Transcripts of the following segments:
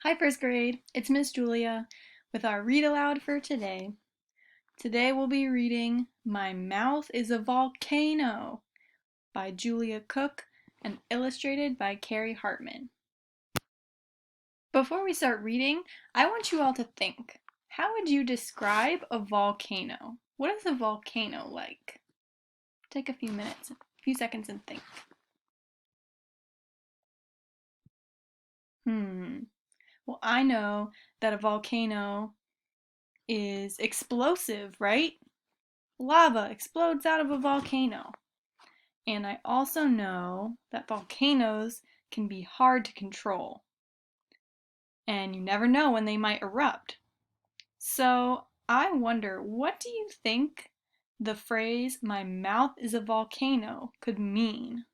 Hi, first grade. It's Miss Julia with our read aloud for today. Today we'll be reading My Mouth is a Volcano by Julia Cook and illustrated by Carrie Hartman. Before we start reading, I want you all to think. How would you describe a volcano? What is a volcano like? Take a few seconds and think. Well, I know that a volcano is explosive, right? Lava explodes out of a volcano. And I also know that volcanoes can be hard to control. And you never know when they might erupt. So I wonder, what do you think the phrase, "my mouth is a volcano," could mean?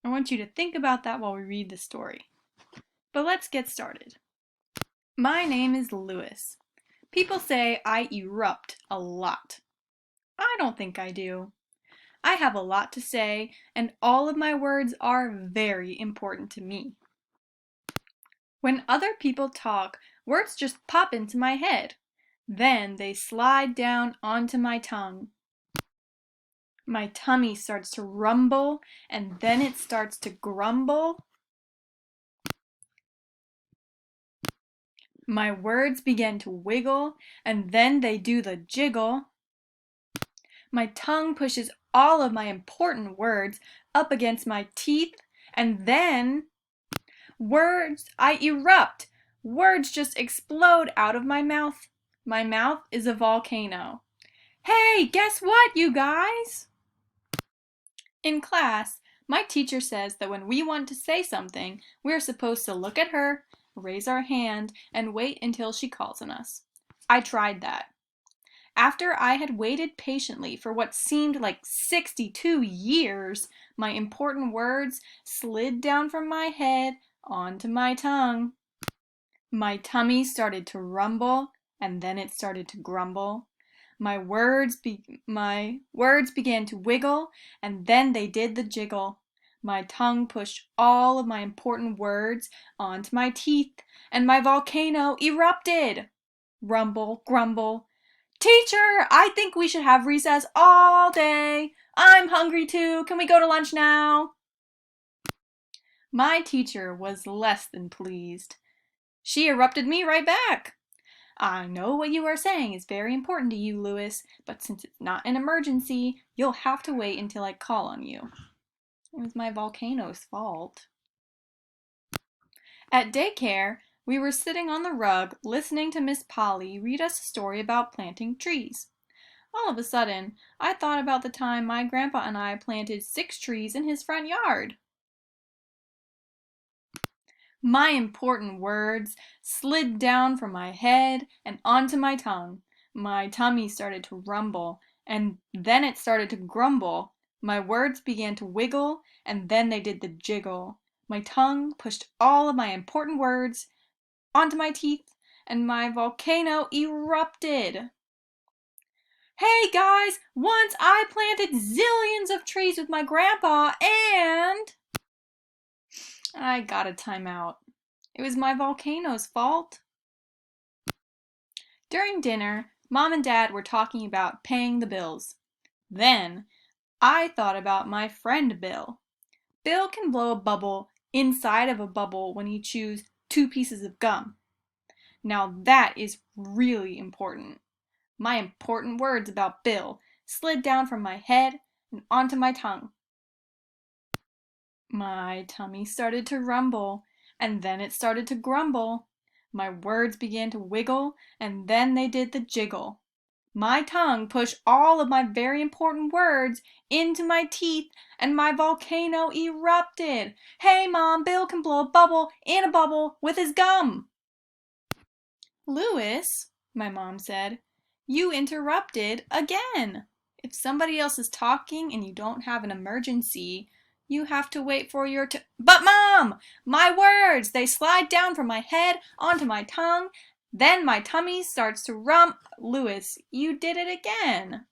I want you to think about that while we read the story. But let's get started. My name is Lewis. People say I erupt a lot. I don't think I do. I have a lot to say, and all of my words are very important to me. When other people talk, words just pop into my head. Then they slide down onto my tongue. My tummy starts to rumble, and then it starts to grumble. My words begin to wiggle, and then they do the jiggle. My tongue pushes all of my important words up against my teeth, and then I erupt. Words just explode out of my mouth. My mouth is a volcano. Hey, guess what, you guys? In class, my teacher says that when we want to say something, we're supposed to look at her, raise our hand, and wait until she calls on us. I tried that. After I had waited patiently for what seemed like 62 years, my important words slid down from my head onto my tongue. My tummy started to rumble, and then it started to grumble. My words began to wiggle, and then they did the jiggle. My tongue pushed all of my important words onto my teeth, and my volcano erupted. Rumble, grumble. Teacher, I think we should have recess all day. I'm hungry too. Can we go to lunch now? My teacher was less than pleased. She erupted me right back. I know what you are saying is very important to you, Lewis, but since it's not an emergency, you'll have to wait until I call on you. It was my volcano's fault. At daycare, we were sitting on the rug listening to Miss Polly read us a story about planting trees. All of a sudden, I thought about the time my grandpa and I planted 6 trees in his front yard. My important words slid down from my head and onto my tongue. My tummy started to rumble, and then it started to grumble. My words began to wiggle, and then they did the jiggle. My tongue pushed all of my important words onto my teeth, and my volcano erupted. Hey guys, once I planted zillions of trees with my grandpa and I got a timeout. It was my volcano's fault. During dinner, Mom and Dad were talking about paying the bills. Then, I thought about my friend Bill. Bill can blow a bubble inside of a bubble when he chews 2 pieces of gum. Now that is really important. My important words about Bill slid down from my head and onto my tongue. My tummy started to rumble, and then it started to grumble. My words began to wiggle, and then they did the jiggle. My tongue pushed all of my very important words into my teeth, and my volcano erupted. Hey, Mom, Bill can blow a bubble in a bubble with his gum. Lewis, my mom said, you interrupted again. If somebody else is talking and you don't have an emergency, you have to wait for your But Mom! My words! They slide down from my head onto my tongue. Then my tummy starts to Lewis, you did it again.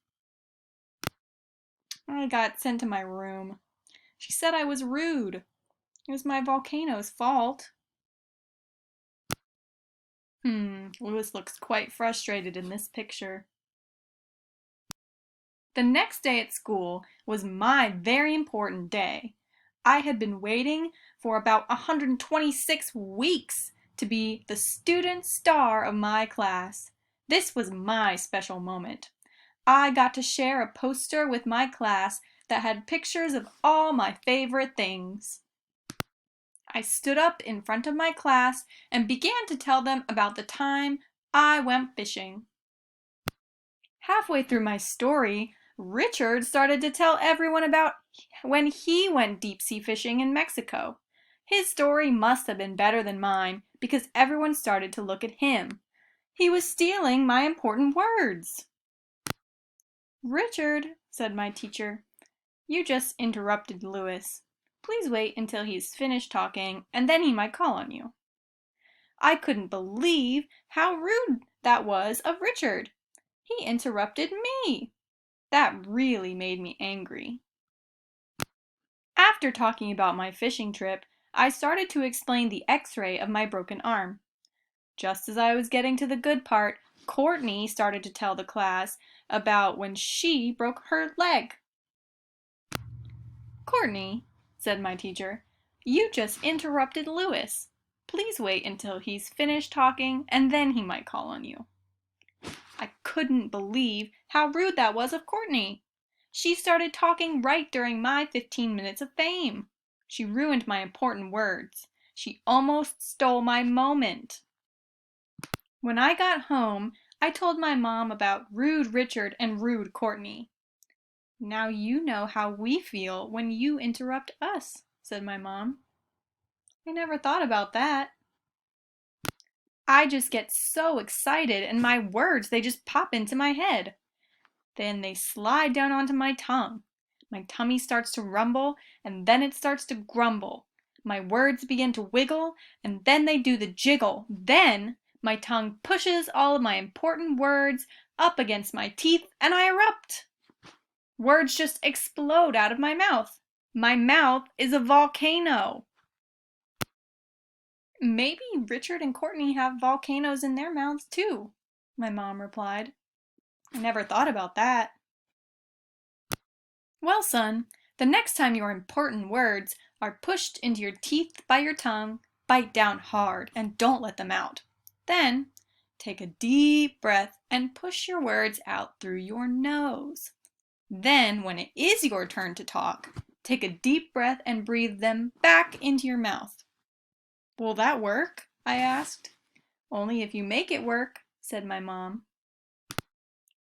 I got sent to my room. She said I was rude. It was my volcano's fault. Louis looks quite frustrated in this picture. The next day at school was my very important day. I had been waiting for about 126 weeks to be the student star of my class. This was my special moment. I got to share a poster with my class that had pictures of all my favorite things. I stood up in front of my class and began to tell them about the time I went fishing. Halfway through my story, Richard started to tell everyone about when he went deep-sea fishing in Mexico. His story must have been better than mine because everyone started to look at him. He was stealing my important words. "Richard," said my teacher, "you just interrupted Louis. Please wait until he's finished talking and then he might call on you." I couldn't believe how rude that was of Richard. He interrupted me. That really made me angry. After talking about my fishing trip, I started to explain the x-ray of my broken arm. Just as I was getting to the good part, Courtney started to tell the class about when she broke her leg. "Courtney," said my teacher, "you just interrupted Louis. Please wait until he's finished talking and then he might call on you." I couldn't believe how rude that was of Courtney. She started talking right during my 15 minutes of fame. She ruined my important words. She almost stole my moment. When I got home, I told my mom about rude Richard and rude Courtney. "Now you know how we feel when you interrupt us," said my mom. "I never thought about that." I just get so excited and my words, they just pop into my head. Then they slide down onto my tongue. My tummy starts to rumble and then it starts to grumble. My words begin to wiggle and then they do the jiggle. Then my tongue pushes all of my important words up against my teeth and I erupt. Words just explode out of my mouth. My mouth is a volcano. "Maybe Richard and Courtney have volcanoes in their mouths too," my mom replied. "I never thought about that." "Well, son, the next time your important words are pushed into your teeth by your tongue, bite down hard and don't let them out. Then, take a deep breath and push your words out through your nose. Then, when it is your turn to talk, take a deep breath and breathe them back into your mouth." "Will that work?" I asked. "Only if you make it work," said my mom.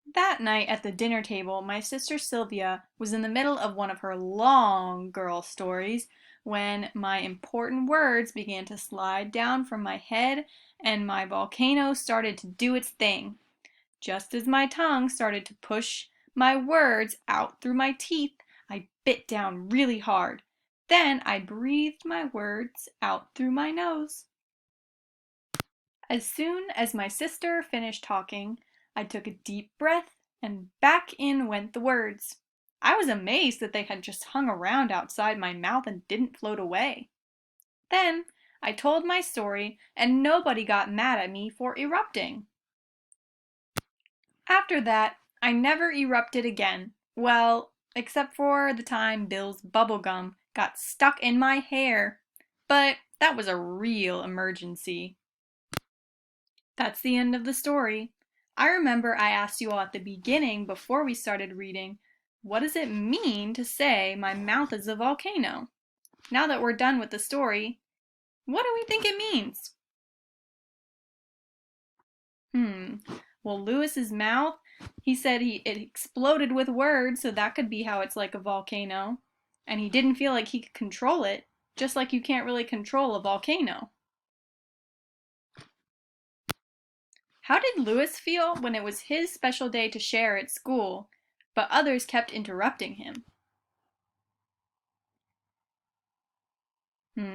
That night at the dinner table, my sister Sylvia was in the middle of one of her long girl stories when my important words began to slide down from my head and my volcano started to do its thing. Just as my tongue started to push my words out through my teeth, I bit down really hard. Then I breathed my words out through my nose. As soon as my sister finished talking, I took a deep breath and back in went the words. I was amazed that they had just hung around outside my mouth and didn't float away. Then I told my story and nobody got mad at me for erupting. After that, I never erupted again. Well, except for the time Bill's bubblegum got stuck in my hair. But that was a real emergency. That's the end of the story. I remember I asked you all at the beginning, before we started reading, what does it mean to say my mouth is a volcano? Now that we're done with the story, what do we think it means? Well, Lewis's mouth, he said it exploded with words, so that could be how it's like a volcano. And he didn't feel like he could control it, just like you can't really control a volcano. How did Lewis feel when it was his special day to share at school, but others kept interrupting him?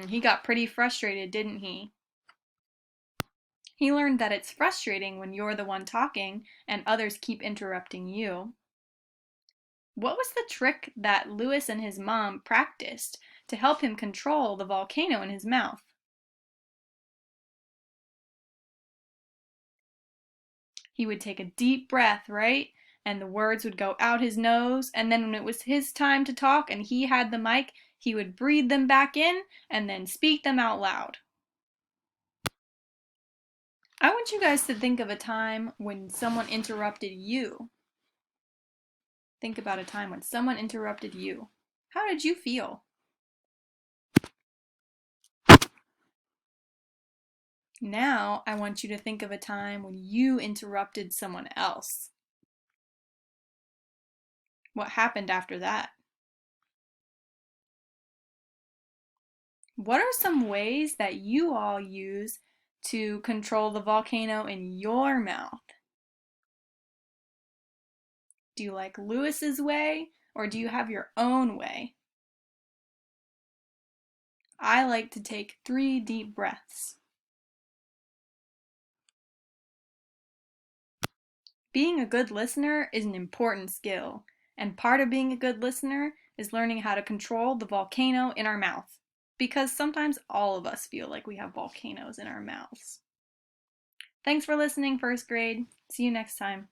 He got pretty frustrated, didn't he? He learned that it's frustrating when you're the one talking and others keep interrupting you. What was the trick that Lewis and his mom practiced to help him control the volcano in his mouth? He would take a deep breath, right? And the words would go out his nose, and then when it was his time to talk and he had the mic, he would breathe them back in and then speak them out loud. I want you guys to think of a time when someone interrupted you. Think about a time when someone interrupted you. How did you feel? Now, I want you to think of a time when you interrupted someone else. What happened after that? What are some ways that you all use to control the volcano in your mouth? Do you like Lewis's way, or do you have your own way? I like to take 3 deep breaths. Being a good listener is an important skill, and part of being a good listener is learning how to control the volcano in our mouth, because sometimes all of us feel like we have volcanoes in our mouths. Thanks for listening, first grade. See you next time.